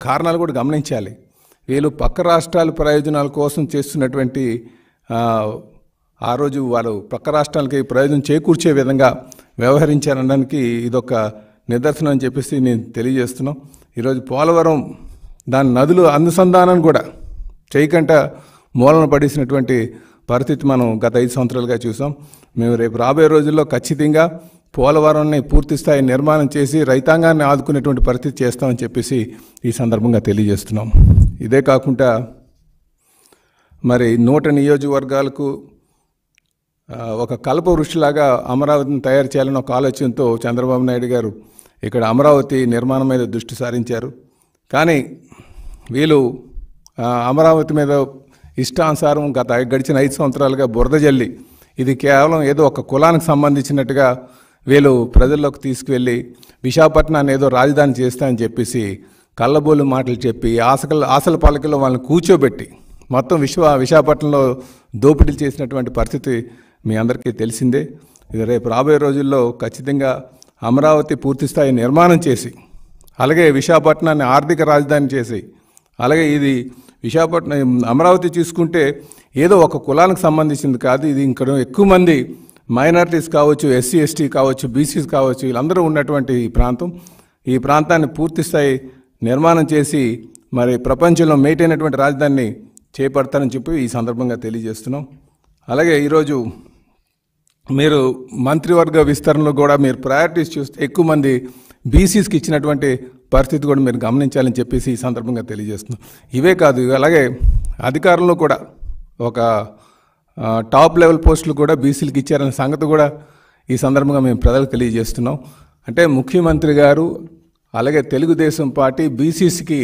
కారణాలు కూడా గమనించాలి. వీళ్ళు పక్క రాష్ట్రాల ప్రయోజనాల కోసం చేస్తున్నటువంటి ఆ రోజు వాళ్ళు పక్క రాష్ట్రాలకి ప్రయోజనం చేకూర్చే విధంగా వ్యవహరించారనడానికి ఇదొక నిదర్శనం అని చెప్పేసి నేను తెలియజేస్తున్నాం. ఈరోజు పోలవరం దాని నదులు అనుసంధానం కూడా చేయకుండా మూలన పడేసినటువంటి పరిస్థితి మనం గత 5 సంవత్సరాలుగా చూసాం. మేము రేపు రాబోయే రోజుల్లో ఖచ్చితంగా పోలవరాన్ని పూర్తి స్థాయి నిర్మాణం చేసి రైతాంగాన్ని ఆదుకునేటువంటి పరిస్థితి చేస్తామని చెప్పేసి ఈ సందర్భంగా తెలియజేస్తున్నాం. ఇదే కాకుండా మరి 100 నియోజకవర్గాలకు ఒక కల్ప వృష్టిలాగా అమరావతిని తయారు చేయాలని ఒక ఆలోచనతో చంద్రబాబు నాయుడు గారు ఇక్కడ అమరావతి నిర్మాణం మీద దృష్టి సారించారు. కానీ వీళ్ళు అమరావతి మీద ఇష్టానుసారం గడిచిన 5 సంవత్సరాలుగా బురద జల్లి ఇది కేవలం ఏదో ఒక కులానికి సంబంధించినట్టుగా వీళ్ళు ప్రజల్లోకి తీసుకువెళ్ళి విశాఖపట్నాన్ని ఏదో రాజధాని చేస్తానని చెప్పేసి కళ్ళబోలు మాటలు చెప్పి ఆశల పలకలో వాళ్ళని కూర్చోబెట్టి మొత్తం విశాఖపట్నంలో దోపిడీలు చేసినటువంటి పరిస్థితి మీ అందరికీ తెలిసిందే. ఇది రేపు రాబోయే రోజుల్లో ఖచ్చితంగా అమరావతి పూర్తిస్థాయి నిర్మాణం చేసి అలాగే విశాఖపట్నాన్ని ఆర్థిక రాజధాని చేసి అలాగే ఇది విశాఖపట్నం అమరావతి చూసుకుంటే ఏదో ఒక కులానికి సంబంధించింది కాదు. ఇది ఇంకా ఎక్కువ మంది మైనారిటీస్ కావచ్చు, ఎస్సీ ఎస్టీ కావచ్చు, బీసీస్ కావచ్చు, వీళ్ళందరూ ఉన్నటువంటి ఈ ప్రాంతాన్ని పూర్తిస్థాయి నిర్మాణం చేసి మరి ప్రపంచంలో మేటైనటువంటి రాజధానిని చేపడతారని చెప్పి ఈ సందర్భంగా తెలియజేస్తున్నాం. అలాగే ఈరోజు మీరు మంత్రివర్గ విస్తరణలో కూడా మీరు ప్రయారిటీస్ చూస్తే ఎక్కువ మంది బీసీస్కి ఇచ్చినటువంటి పరిస్థితి కూడా మీరు గమనించాలని చెప్పేసి ఈ సందర్భంగా తెలియజేస్తున్నాం. ఇవే కాదు, అలాగే అధికారంలో కూడా ఒక టాప్ లెవెల్ పోస్టులు కూడా బీసీలకు ఇచ్చారనే సంగతి కూడా ఈ సందర్భంగా మేము ప్రజలకు తెలియజేస్తున్నాం. అంటే ముఖ్యమంత్రి గారు అలాగే తెలుగుదేశం పార్టీ బీసీస్కి